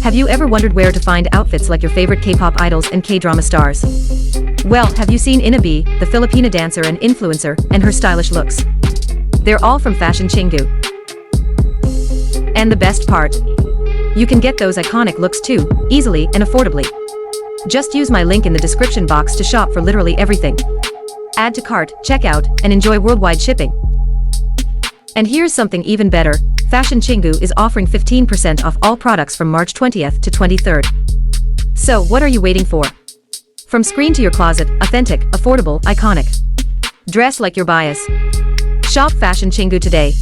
Have you ever wondered where to find outfits like your favorite K-pop idols and K-drama stars? Well, have you seen Inabi, the Filipino dancer and influencer, and her stylish looks? They're all from Fashion Chingu. And the best part? You can get those iconic looks too, easily and affordably. Just use my link in the description box to shop for literally everything. Add to cart, check out, and enjoy worldwide shipping. And here's something even better. Fashion Chingu is offering 15% off all products from March 20th to 23rd. So, what are you waiting for? From screen to your closet, authentic, affordable, iconic. Dress like your bias. Shop Fashion Chingu today.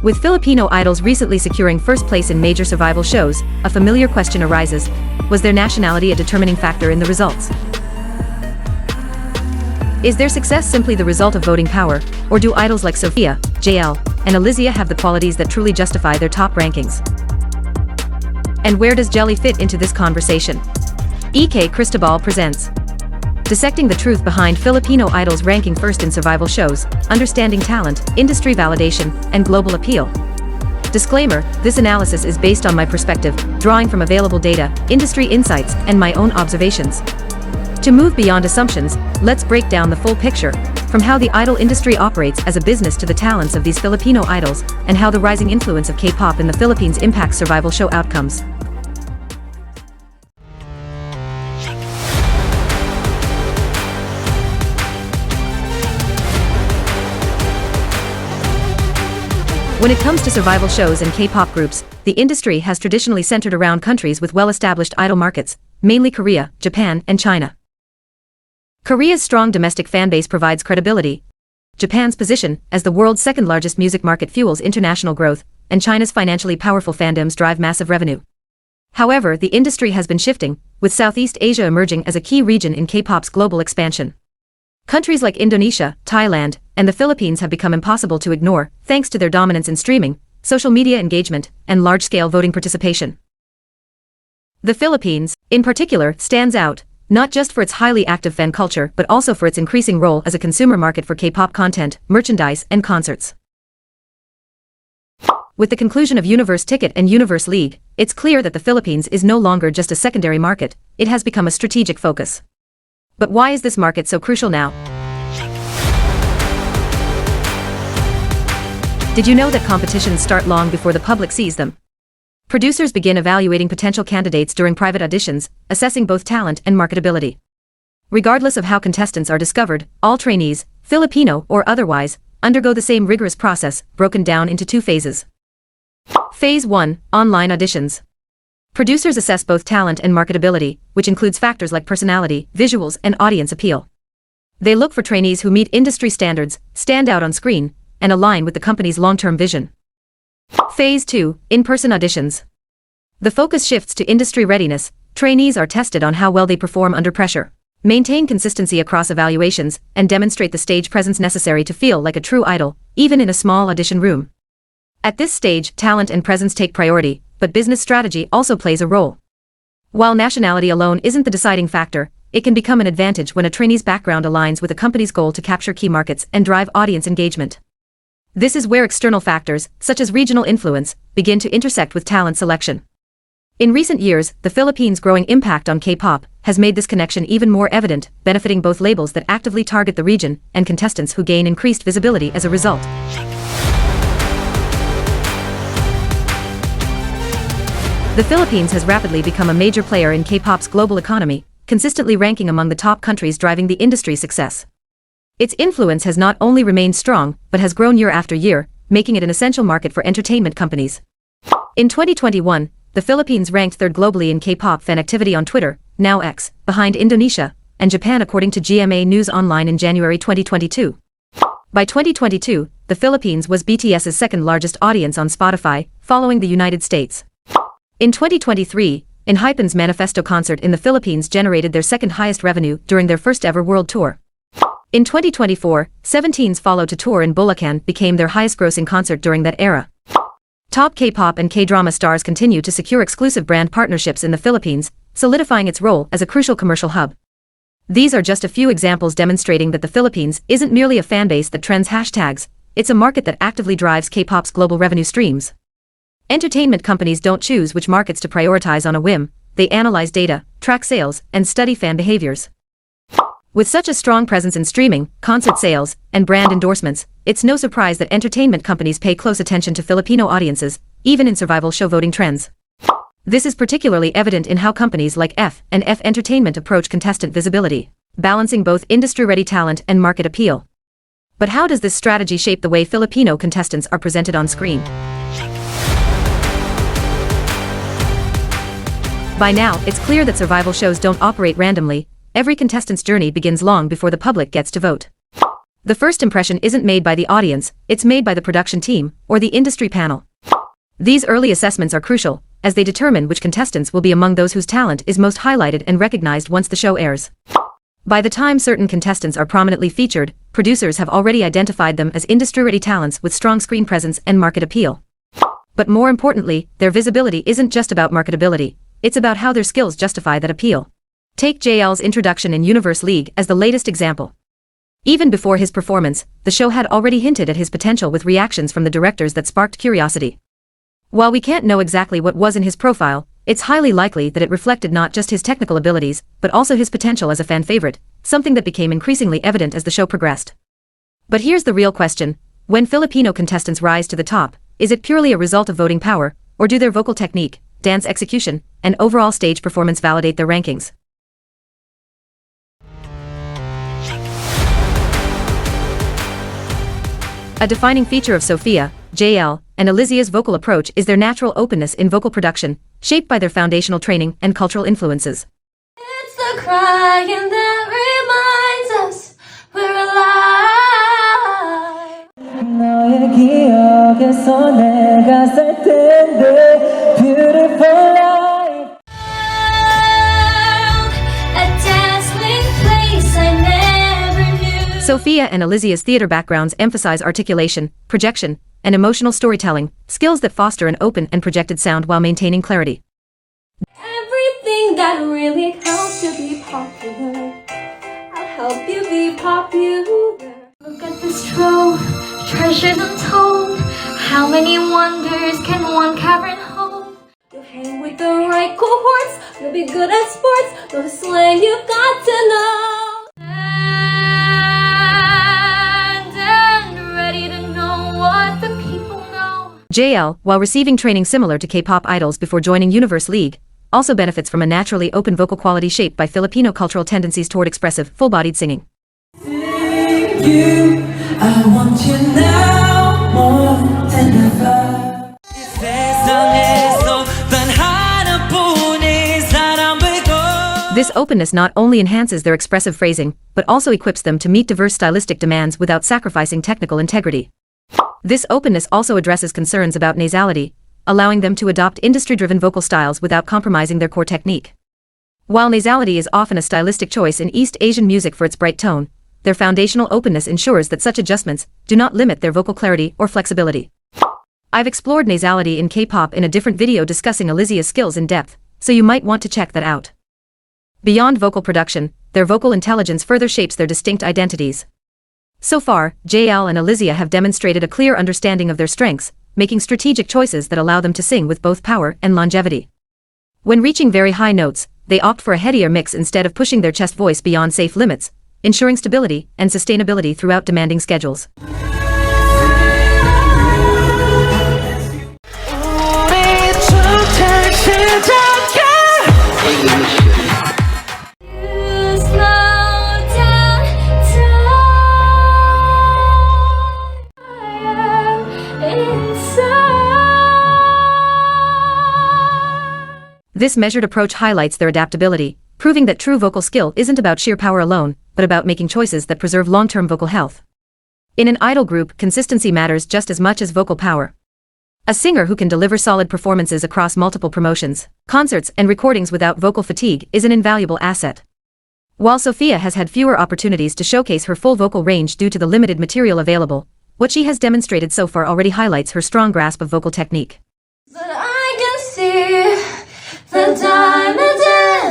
With Filipino idols recently securing first place in major survival shows, a familiar question arises: was their nationality a determining factor in the results? Is their success simply the result of voting power, or do idols like Sophia, JL, and Alizia have the qualities that truly justify their top rankings? And where does Jelly fit into this conversation? EK Cristobal presents Dissecting the Truth Behind Filipino Idols Ranking First in Survival Shows, Understanding Talent, Industry Validation, and Global Appeal. Disclaimer: this analysis is based on my perspective, drawing from available data, industry insights, and my own observations. To move beyond assumptions, let's break down the full picture, from how the idol industry operates as a business to the talents of these Filipino idols, and how the rising influence of K-pop in the Philippines impacts survival show outcomes. When it comes to survival shows and K-pop groups, the industry has traditionally centered around countries with well-established idol markets, mainly Korea, Japan, and China. Korea's strong domestic fanbase provides credibility. Japan's position as the world's second-largest music market fuels international growth, and China's financially powerful fandoms drive massive revenue. However, the industry has been shifting, with Southeast Asia emerging as a key region in K-pop's global expansion. Countries like Indonesia, Thailand, and the Philippines have become impossible to ignore, thanks to their dominance in streaming, social media engagement, and large-scale voting participation. The Philippines, in particular, stands out, not just for its highly active fan culture but also for its increasing role as a consumer market for K-pop content, merchandise, and concerts. With the conclusion of Universe Ticket and Universe League, it's clear that the Philippines is no longer just a secondary market, it has become a strategic focus. But why is this market so crucial now? Did you know that competitions start long before the public sees them? Producers begin evaluating potential candidates during private auditions, assessing both talent and marketability. Regardless of how contestants are discovered, all trainees, Filipino or otherwise, undergo the same rigorous process, broken down into two phases. Phase 1: Online auditions. Producers assess both talent and marketability, which includes factors like personality, visuals, and audience appeal. They look for trainees who meet industry standards, stand out on screen, and align with the company's long-term vision. Phase 2: In-person auditions. The focus shifts to industry readiness. Trainees are tested on how well they perform under pressure, maintain consistency across evaluations, and demonstrate the stage presence necessary to feel like a true idol, even in a small audition room. At this stage, talent and presence take priority, but business strategy also plays a role. While nationality alone isn't the deciding factor, it can become an advantage when a trainee's background aligns with a company's goal to capture key markets and drive audience engagement. This is where external factors, such as regional influence, begin to intersect with talent selection. In recent years, the Philippines' growing impact on K-pop has made this connection even more evident, benefiting both labels that actively target the region and contestants who gain increased visibility as a result. The Philippines has rapidly become a major player in K-pop's global economy, consistently ranking among the top countries driving the industry's success. Its influence has not only remained strong, but has grown year after year, making it an essential market for entertainment companies. In 2021, the Philippines ranked third globally in K-pop fan activity on Twitter, now X, behind Indonesia and Japan according to GMA News Online in January 2022. By 2022, the Philippines was BTS's second largest audience on Spotify, following the United States. In 2023, ENHYPEN's Manifesto concert in the Philippines generated their second highest revenue during their first ever world tour. In 2024, Seventeen's Follow to Tour in Bulacan became their highest-grossing concert during that era. Top K-pop and K-drama stars continue to secure exclusive brand partnerships in the Philippines, solidifying its role as a crucial commercial hub. These are just a few examples demonstrating that the Philippines isn't merely a fanbase that trends hashtags, it's a market that actively drives K-pop's global revenue streams. Entertainment companies don't choose which markets to prioritize on a whim, they analyze data, track sales, and study fan behaviors. With such a strong presence in streaming, concert sales, and brand endorsements, it's no surprise that entertainment companies pay close attention to Filipino audiences, even in survival show voting trends. This is particularly evident in how companies like F Entertainment approach contestant visibility, balancing both industry-ready talent and market appeal. But how does this strategy shape the way Filipino contestants are presented on screen? By now, it's clear that survival shows don't operate randomly. Every contestant's journey begins long before the public gets to vote. The first impression isn't made by the audience, it's made by the production team, or the industry panel. These early assessments are crucial, as they determine which contestants will be among those whose talent is most highlighted and recognized once the show airs. By the time certain contestants are prominently featured, producers have already identified them as industry-ready talents with strong screen presence and market appeal. But more importantly, their visibility isn't just about marketability, it's about how their skills justify that appeal. Take JL's introduction in Universe League as the latest example. Even before his performance, the show had already hinted at his potential with reactions from the directors that sparked curiosity. While we can't know exactly what was in his profile, it's highly likely that it reflected not just his technical abilities, but also his potential as a fan favorite, something that became increasingly evident as the show progressed. But here's the real question: when Filipino contestants rise to the top, is it purely a result of voting power, or do their vocal technique, dance execution, and overall stage performance validate their rankings? A defining feature of Sophia, JL, and Alizia's vocal approach is their natural openness in vocal production, shaped by their foundational training and cultural influences. It's the crying that reminds us we're alive. 너의 기억에서 내가 살 텐데 beautiful life. A dazzling place I never knew. Sophia and Alizia's theater backgrounds emphasize articulation, projection, and emotional storytelling, skills that foster an open and projected sound while maintaining clarity. Everything that really helps you be popular, I'll help you be popular. Look at this trove, treasures untold. How many wonders can one cavern hold? You hang with the right cohorts, you'll be good at sports. Those slang you've got to know. And ready to know what the people know. JL, while receiving training similar to K-pop idols before joining Universe League, also benefits from a naturally open vocal quality shaped by Filipino cultural tendencies toward expressive, full-bodied singing. You, I want you now more than ever. This openness not only enhances their expressive phrasing, but also equips them to meet diverse stylistic demands without sacrificing technical integrity. This openness also addresses concerns about nasality, allowing them to adopt industry-driven vocal styles without compromising their core technique. While nasality is often a stylistic choice in East Asian music for its bright tone, their foundational openness ensures that such adjustments do not limit their vocal clarity or flexibility. I've explored nasality in K-pop in a different video discussing Alizia's skills in depth, so you might want to check that out. Beyond vocal production, their vocal intelligence further shapes their distinct identities. So far, JL and Alizia have demonstrated a clear understanding of their strengths, making strategic choices that allow them to sing with both power and longevity. When reaching very high notes, they opt for a headier mix instead of pushing their chest voice beyond safe limits, ensuring stability and sustainability throughout demanding schedules. This measured approach highlights their adaptability, proving that true vocal skill isn't about sheer power alone, but about making choices that preserve long-term vocal health. In an idol group, consistency matters just as much as vocal power. A singer who can deliver solid performances across multiple promotions, concerts, and recordings without vocal fatigue is an invaluable asset. While Sophia has had fewer opportunities to showcase her full vocal range due to the limited material available, what she has demonstrated so far already highlights her strong grasp of vocal technique. But I can see the diamond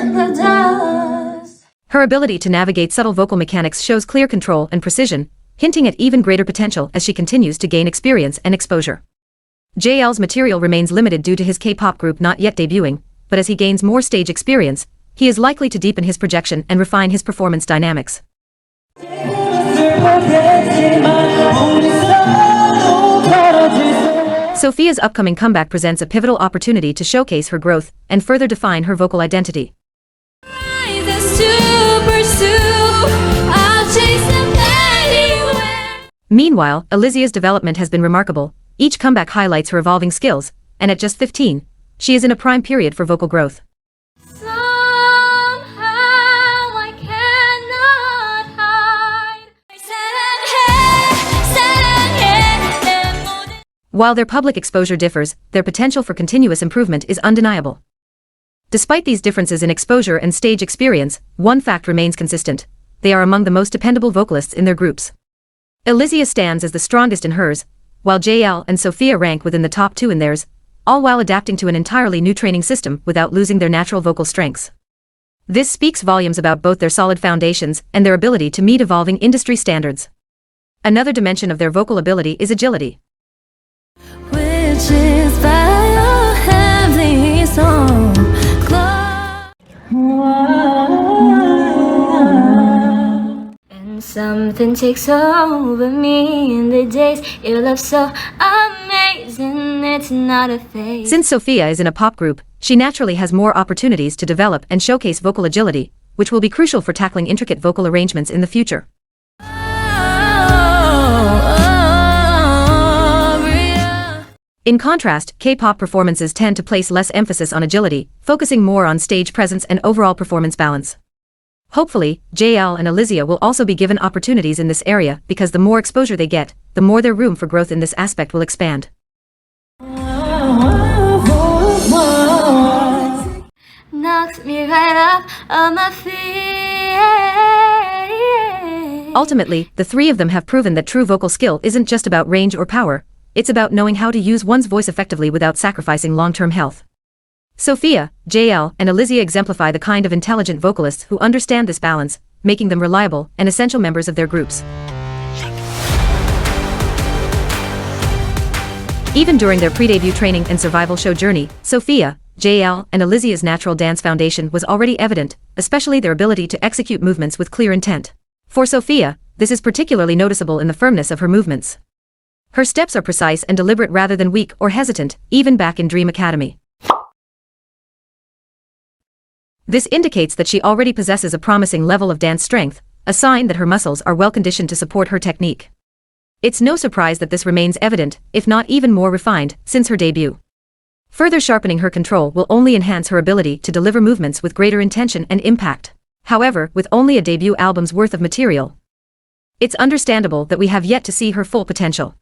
in the dust. Her ability to navigate subtle vocal mechanics shows clear control and precision, hinting at even greater potential as she continues to gain experience and exposure. JL's material remains limited due to his K-pop group not yet debuting, but as he gains more stage experience, he is likely to deepen his projection and refine his performance dynamics. Sophia's upcoming comeback presents a pivotal opportunity to showcase her growth and further define her vocal identity. Meanwhile, Alizia's development has been remarkable. Each comeback highlights her evolving skills, and at just 15, she is in a prime period for vocal growth. While their public exposure differs, their potential for continuous improvement is undeniable. Despite these differences in exposure and stage experience, one fact remains consistent: they are among the most dependable vocalists in their groups. Alizia stands as the strongest in hers, while JL and Sophia rank within the top 2 in theirs, all while adapting to an entirely new training system without losing their natural vocal strengths. This speaks volumes about both their solid foundations and their ability to meet evolving industry standards. Another dimension of their vocal ability is agility. And something takes over me in the days your love's so amazing, it's not a phase. Since Sophia is in a pop group, she naturally has more opportunities to develop and showcase vocal agility, which will be crucial for tackling intricate vocal arrangements in the future. In contrast, K-pop performances tend to place less emphasis on agility, focusing more on stage presence and overall performance balance. Hopefully, JL and Alizia will also be given opportunities in this area because the more exposure they get, the more their room for growth in this aspect will expand. Knocks me right up on my feet. Ultimately, the 3 of them have proven that true vocal skill isn't just about range or power, it's about knowing how to use one's voice effectively without sacrificing long-term health. Sophia, JL, and Alizia exemplify the kind of intelligent vocalists who understand this balance, making them reliable and essential members of their groups. Even during their pre-debut training and survival show journey, Sophia, JL, and Alizia's natural dance foundation was already evident, especially their ability to execute movements with clear intent. For Sophia, this is particularly noticeable in the firmness of her movements. Her steps are precise and deliberate rather than weak or hesitant, even back in Dream Academy. This indicates that she already possesses a promising level of dance strength, a sign that her muscles are well conditioned to support her technique. It's no surprise that this remains evident, if not even more refined, since her debut. Further sharpening her control will only enhance her ability to deliver movements with greater intention and impact. However, with only a debut album's worth of material, it's understandable that we have yet to see her full potential.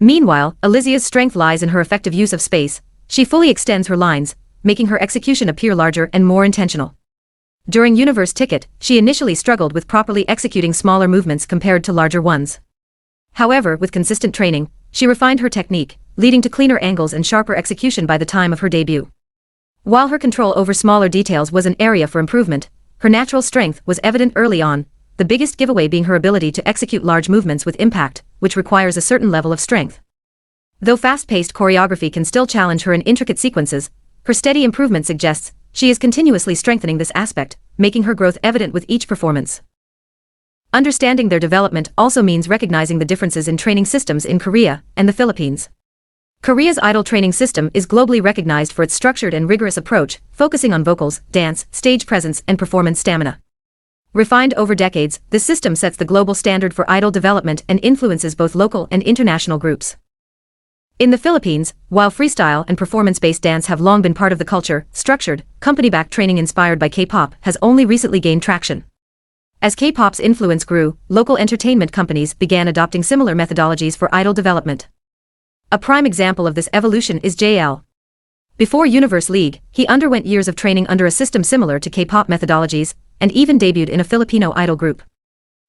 Meanwhile, Alizia's strength lies in her effective use of space. She fully extends her lines, making her execution appear larger and more intentional. During Universe Ticket, she initially struggled with properly executing smaller movements compared to larger ones. However, with consistent training, she refined her technique, leading to cleaner angles and sharper execution by the time of her debut. While her control over smaller details was an area for improvement, her natural strength was evident early on, the biggest giveaway being her ability to execute large movements with impact, which requires a certain level of strength. Though fast-paced choreography can still challenge her in intricate sequences, her steady improvement suggests she is continuously strengthening this aspect, making her growth evident with each performance. Understanding their development also means recognizing the differences in training systems in Korea and the Philippines. Korea's idol training system is globally recognized for its structured and rigorous approach, focusing on vocals, dance, stage presence, and performance stamina. Refined over decades, this system sets the global standard for idol development and influences both local and international groups. In the Philippines, while freestyle and performance-based dance have long been part of the culture, structured, company-backed training inspired by K-pop has only recently gained traction. As K-pop's influence grew, local entertainment companies began adopting similar methodologies for idol development. A prime example of this evolution is JL. Before Universe League, he underwent years of training under a system similar to K-pop methodologies, and even debuted in a Filipino idol group.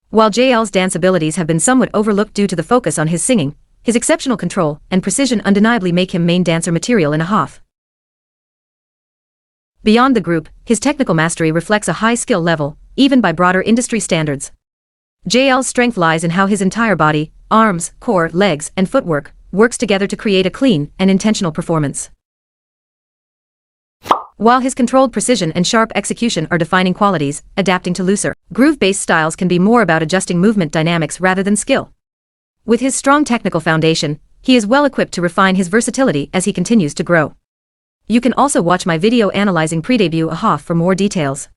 While JL's dance abilities have been somewhat overlooked due to the focus on his singing, his exceptional control and precision undeniably make him main dancer material in a HOF. Beyond the group, his technical mastery reflects a high skill level, even by broader industry standards. JL's strength lies in how his entire body, arms, core, legs, and footwork works together to create a clean and intentional performance. While his controlled precision and sharp execution are defining qualities, adapting to looser, groove-based styles can be more about adjusting movement dynamics rather than skill. With his strong technical foundation, he is well equipped to refine his versatility as he continues to grow. You can also watch my video analyzing pre-debut AHA for more details.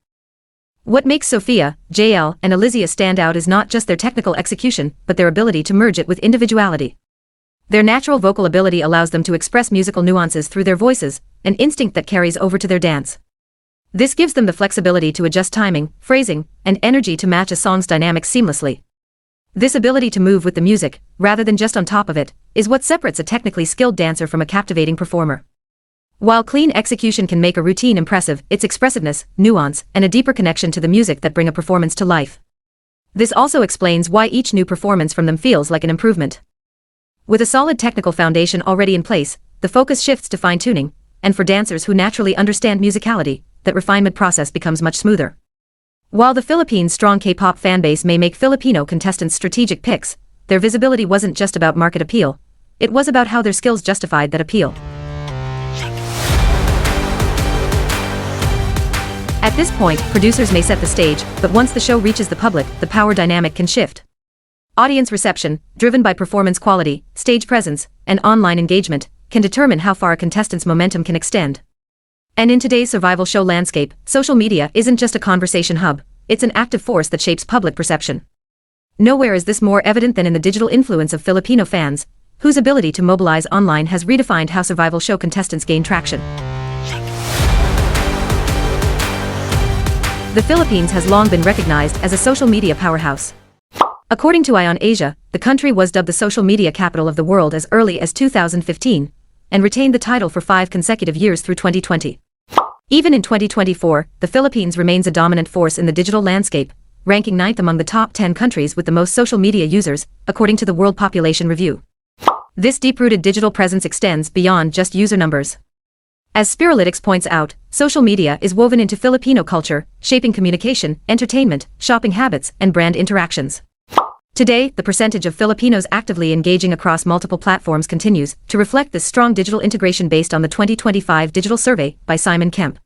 What makes Sophia, JL, and Alizia stand out is not just their technical execution, but their ability to merge it with individuality. Their natural vocal ability allows them to express musical nuances through their voices, an instinct that carries over to their dance. This gives them the flexibility to adjust timing, phrasing, and energy to match a song's dynamics seamlessly. This ability to move with the music, rather than just on top of it, is what separates a technically skilled dancer from a captivating performer. While clean execution can make a routine impressive, it's expressiveness, nuance, and a deeper connection to the music that bring a performance to life. This also explains why each new performance from them feels like an improvement. With a solid technical foundation already in place, the focus shifts to fine-tuning, and for dancers who naturally understand musicality, that refinement process becomes much smoother. While the Philippines' strong K-pop fanbase may make Filipino contestants strategic picks, their visibility wasn't just about market appeal, it was about how their skills justified that appeal. At this point, producers may set the stage, but once the show reaches the public, the power dynamic can shift. Audience reception, driven by performance quality, stage presence, and online engagement, can determine how far a contestant's momentum can extend. And in today's survival show landscape, social media isn't just a conversation hub, it's an active force that shapes public perception. Nowhere is this more evident than in the digital influence of Filipino fans, whose ability to mobilize online has redefined how survival show contestants gain traction. The Philippines has long been recognized as a social media powerhouse. According to Ion Asia, the country was dubbed the social media capital of the world as early as 2015, and retained the title for 5 consecutive years through 2020. Even in 2024, the Philippines remains a dominant force in the digital landscape, ranking 9th among the top 10 countries with the most social media users, according to the World Population Review. This deep-rooted digital presence extends beyond just user numbers. As Spiralytics points out, social media is woven into Filipino culture, shaping communication, entertainment, shopping habits, and brand interactions. Today, the percentage of Filipinos actively engaging across multiple platforms continues to reflect this strong digital integration based on the 2025 Digital Survey by Simon Kemp.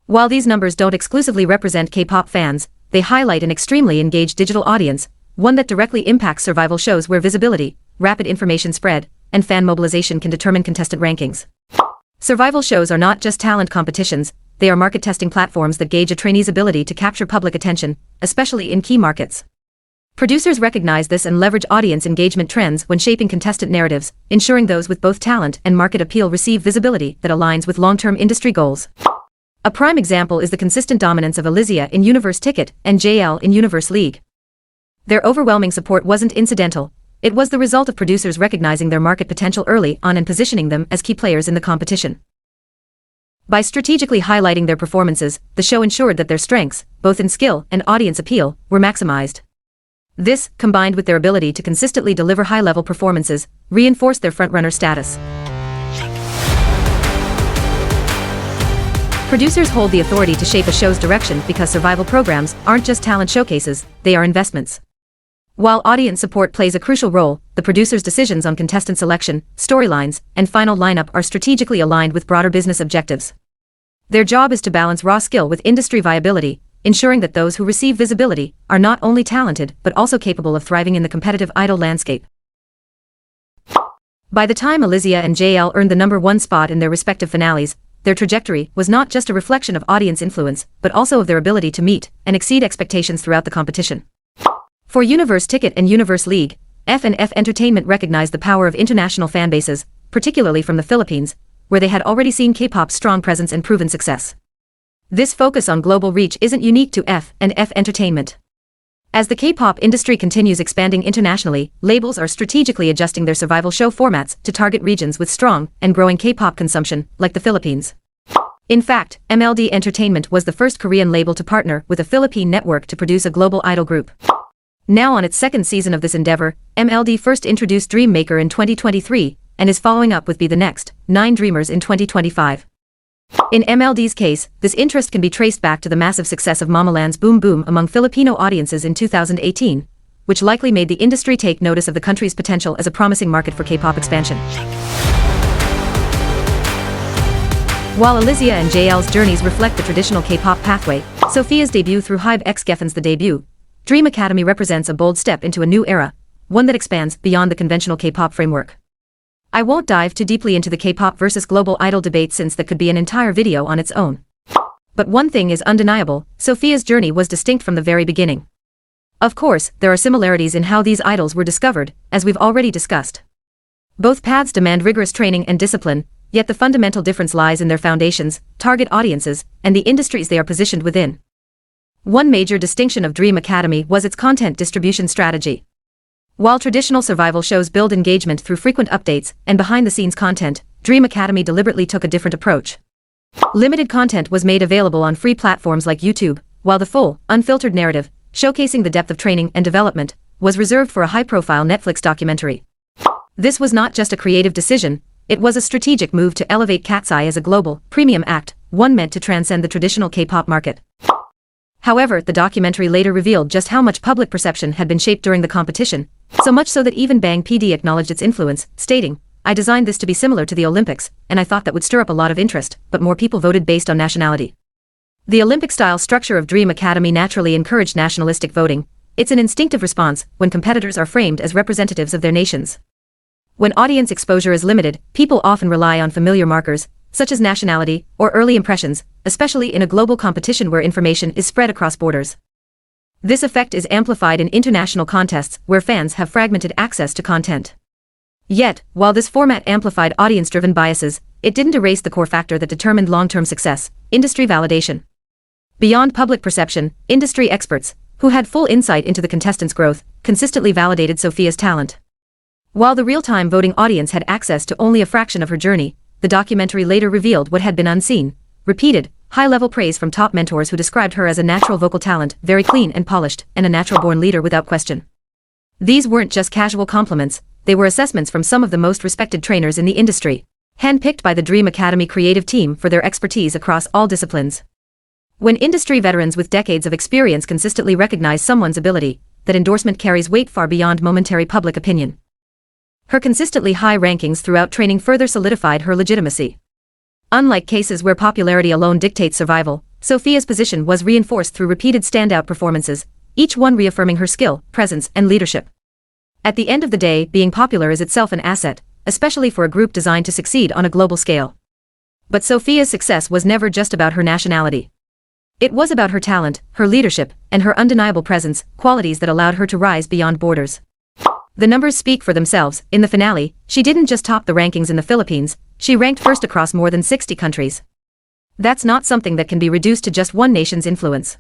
While these numbers don't exclusively represent K-pop fans, they highlight an extremely engaged digital audience, one that directly impacts survival shows where visibility, rapid information spread, and fan mobilization can determine contestant rankings. Survival shows are not just talent competitions, they are market testing platforms that gauge a trainee's ability to capture public attention, especially in key markets. Producers recognize this and leverage audience engagement trends when shaping contestant narratives, ensuring those with both talent and market appeal receive visibility that aligns with long-term industry goals. A prime example is the consistent dominance of Alizia in Universe Ticket and JL in Universe League. Their overwhelming support wasn't incidental, it was the result of producers recognizing their market potential early on and positioning them as key players in the competition. By strategically highlighting their performances, the show ensured that their strengths, both in skill and audience appeal, were maximized. This, combined with their ability to consistently deliver high-level performances, reinforced their frontrunner status. Producers hold the authority to shape a show's direction because survival programs aren't just talent showcases, they are investments. While audience support plays a crucial role, the producer's decisions on contestant selection, storylines, and final lineup are strategically aligned with broader business objectives. Their job is to balance raw skill with industry viability, ensuring that those who receive visibility are not only talented but also capable of thriving in the competitive idol landscape. By the time Alizia and JL earned the #1 spot in their respective finales, their trajectory was not just a reflection of audience influence, but also of their ability to meet and exceed expectations throughout the competition. For Universe Ticket and Universe League, F&F Entertainment recognized the power of international fanbases, particularly from the Philippines, where they had already seen K-pop's strong presence and proven success. This focus on global reach isn't unique to F&F Entertainment. As the K-pop industry continues expanding internationally, labels are strategically adjusting their survival show formats to target regions with strong and growing K-pop consumption, like the Philippines. In fact, MLD Entertainment was the first Korean label to partner with a Philippine network to produce a global idol group. Now on its second season of this endeavor, MLD first introduced Dream Maker in 2023, and is following up with Be the Next, 9 Dreamers in 2025. In MLD's case, this interest can be traced back to the massive success of Mamaland's Boom Boom among Filipino audiences in 2018, which likely made the industry take notice of the country's potential as a promising market for K-pop expansion. While Alizia and JL's journeys reflect the traditional K-pop pathway, Sophia's debut through Hybe X Geffen's The Debut, Dream Academy represents a bold step into a new era, one that expands beyond the conventional K-pop framework. I won't dive too deeply into the K-pop versus global idol debate since that could be an entire video on its own. But one thing is undeniable, Sophia's journey was distinct from the very beginning. Of course, there are similarities in how these idols were discovered, as we've already discussed. Both paths demand rigorous training and discipline, yet the fundamental difference lies in their foundations, target audiences, and the industries they are positioned within. One major distinction of Dream Academy was its content distribution strategy. While traditional survival shows build engagement through frequent updates and behind-the-scenes content, Dream Academy deliberately took a different approach. Limited content was made available on free platforms like YouTube, while the full, unfiltered narrative, showcasing the depth of training and development, was reserved for a high-profile Netflix documentary. This was not just a creative decision, it was a strategic move to elevate Cat's Eye as a global, premium act, one meant to transcend the traditional K-pop market. However, the documentary later revealed just how much public perception had been shaped during the competition, so much so that even Bang PD acknowledged its influence, stating, "I designed this to be similar to the Olympics, and I thought that would stir up a lot of interest, but more people voted based on nationality." The Olympic-style structure of Dream Academy naturally encouraged nationalistic voting. It's an instinctive response when competitors are framed as representatives of their nations. When audience exposure is limited, people often rely on familiar markers, such as nationality or early impressions, especially in a global competition where information is spread across borders. This effect is amplified in international contests where fans have fragmented access to content. Yet, while this format amplified audience-driven biases, it didn't erase the core factor that determined long-term success: industry validation. Beyond public perception, industry experts, who had full insight into the contestants' growth, consistently validated Sophia's talent. While the real-time voting audience had access to only a fraction of her journey, the documentary later revealed what had been unseen: repeated, high-level praise from top mentors who described her as a natural vocal talent, very clean and polished, and a natural-born leader without question. These weren't just casual compliments, they were assessments from some of the most respected trainers in the industry, handpicked by the Dream Academy creative team for their expertise across all disciplines. When industry veterans with decades of experience consistently recognize someone's ability, that endorsement carries weight far beyond momentary public opinion. Her consistently high rankings throughout training further solidified her legitimacy. Unlike cases where popularity alone dictates survival, Sophia's position was reinforced through repeated standout performances, each one reaffirming her skill, presence, and leadership. At the end of the day, being popular is itself an asset, especially for a group designed to succeed on a global scale. But Sophia's success was never just about her nationality. It was about her talent, her leadership, and her undeniable presence, qualities that allowed her to rise beyond borders. The numbers speak for themselves. In the finale, she didn't just top the rankings in the Philippines, she ranked first across more than 60 countries. That's not something that can be reduced to just one nation's influence.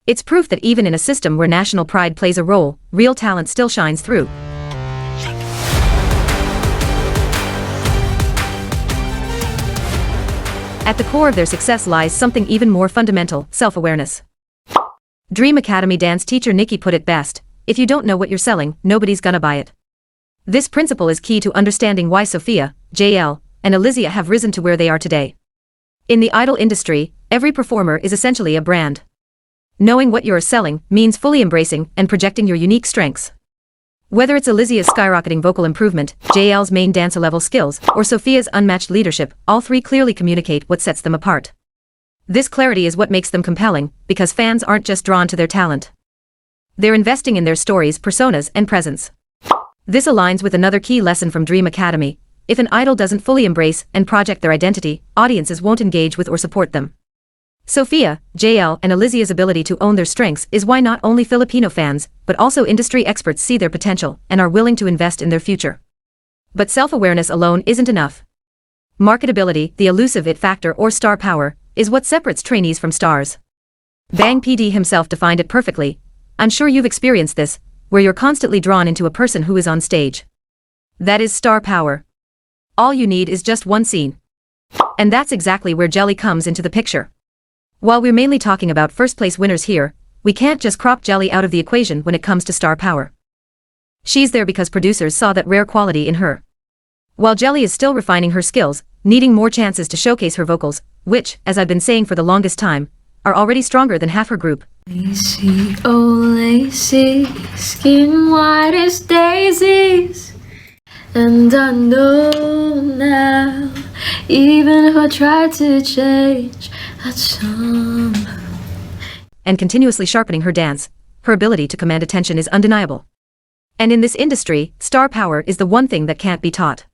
It's proof that even in a system where national pride plays a role, real talent still shines through. At the core of their success lies something even more fundamental: self-awareness. Dream Academy dance teacher Nikki put it best: if you don't know what you're selling, nobody's gonna buy it. This principle is key to understanding why Sophia, JL, and Alizia have risen to where they are today. In the idol industry, every performer is essentially a brand. Knowing what you're selling means fully embracing and projecting your unique strengths. Whether it's Alizia's skyrocketing vocal improvement, JL's main dancer-level skills, or Sophia's unmatched leadership, all three clearly communicate what sets them apart. This clarity is what makes them compelling, because fans aren't just drawn to their talent. They're investing in their stories, personas, and presence. This aligns with another key lesson from Dream Academy: if an idol doesn't fully embrace and project their identity, audiences won't engage with or support them. Sophia, JL, and Alizia's ability to own their strengths is why not only Filipino fans, but also industry experts see their potential and are willing to invest in their future. But self-awareness alone isn't enough. Marketability, the elusive it factor or star power, is what separates trainees from stars. Bang PD himself defined it perfectly: "I'm sure you've experienced this, where you're constantly drawn into a person who is on stage. That is star power. All you need is just one scene." And that's exactly where Jelly comes into the picture. While we're mainly talking about first-place winners here, we can't just crop Jelly out of the equation when it comes to star power. She's there because producers saw that rare quality in her. While Jelly is still refining her skills, needing more chances to showcase her vocals, which, as I've been saying for the longest time, are already stronger than half her group. Lacy, oh lacy, skin white as daisies. And I know now, even if I tried to change, that somehow. And continuously sharpening her dance, her ability to command attention is undeniable. And in this industry, star power is the one thing that can't be taught.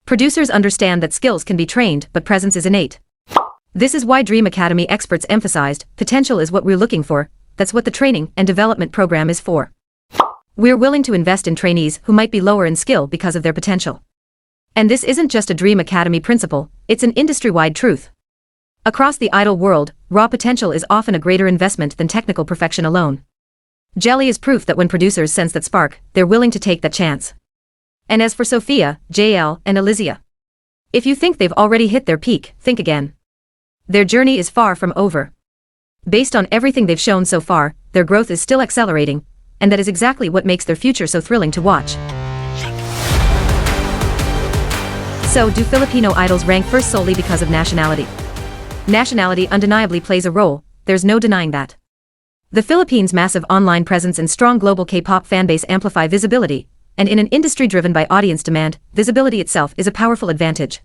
Producers understand that skills can be trained, but presence is innate. This is why Dream Academy experts emphasized, potential is what we're looking for, that's what the training and development program is for. We're willing to invest in trainees who might be lower in skill because of their potential. And this isn't just a Dream Academy principle, it's an industry-wide truth. Across the idol world, raw potential is often a greater investment than technical perfection alone. Jelly is proof that when producers sense that spark, they're willing to take that chance. And as for Sophia, JL, and Alizia, if you think they've already hit their peak, think again. Their journey is far from over. Based on everything they've shown so far, their growth is still accelerating, and that is exactly what makes their future so thrilling to watch. So, do Filipino idols rank first solely because of nationality? Nationality undeniably plays a role, there's no denying that. The Philippines' massive online presence and strong global K-pop fanbase amplify visibility, and in an industry driven by audience demand, visibility itself is a powerful advantage.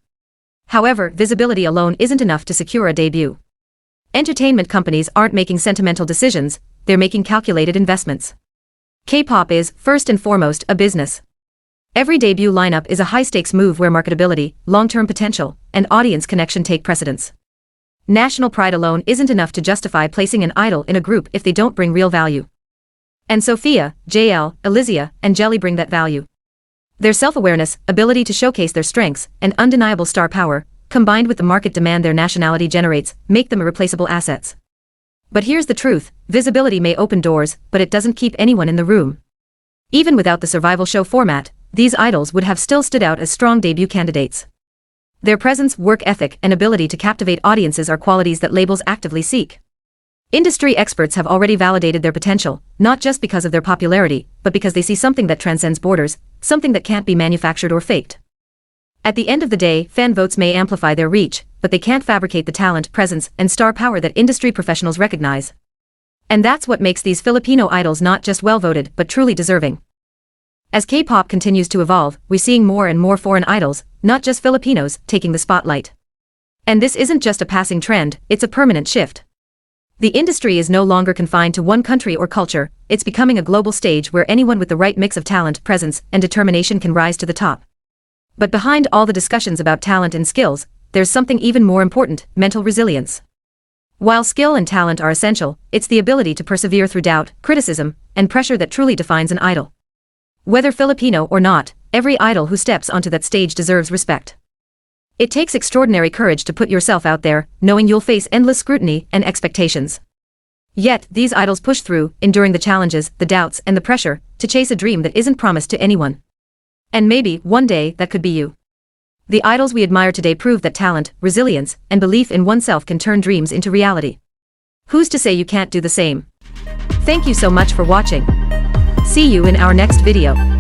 However, visibility alone isn't enough to secure a debut. Entertainment companies aren't making sentimental decisions, they're making calculated investments. K-pop is, first and foremost, a business. Every debut lineup is a high-stakes move where marketability, long-term potential, and audience connection take precedence. National pride alone isn't enough to justify placing an idol in a group if they don't bring real value. And Sophia, JL, Alizia, and Jelly bring that value. Their self-awareness, ability to showcase their strengths, and undeniable star power, combined with the market demand their nationality generates, make them irreplaceable assets. But here's the truth, visibility may open doors, but it doesn't keep anyone in the room. Even without the survival show format, these idols would have still stood out as strong debut candidates. Their presence, work ethic, and ability to captivate audiences are qualities that labels actively seek. Industry experts have already validated their potential, not just because of their popularity, but because they see something that transcends borders, something that can't be manufactured or faked. At the end of the day, fan votes may amplify their reach, but they can't fabricate the talent, presence, and star power that industry professionals recognize. And that's what makes these Filipino idols not just well-voted, but truly deserving. As K-pop continues to evolve, we're seeing more and more foreign idols, not just Filipinos, taking the spotlight. And this isn't just a passing trend, it's a permanent shift. The industry is no longer confined to one country or culture, it's becoming a global stage where anyone with the right mix of talent, presence, and determination can rise to the top. But behind all the discussions about talent and skills, there's something even more important, mental resilience. While skill and talent are essential, it's the ability to persevere through doubt, criticism, and pressure that truly defines an idol. Whether Filipino or not, every idol who steps onto that stage deserves respect. It takes extraordinary courage to put yourself out there, knowing you'll face endless scrutiny and expectations. Yet, these idols push through, enduring the challenges, the doubts, and the pressure, to chase a dream that isn't promised to anyone. And maybe, one day, that could be you. The idols we admire today prove that talent, resilience, and belief in oneself can turn dreams into reality. Who's to say you can't do the same? Thank you so much for watching. See you in our next video.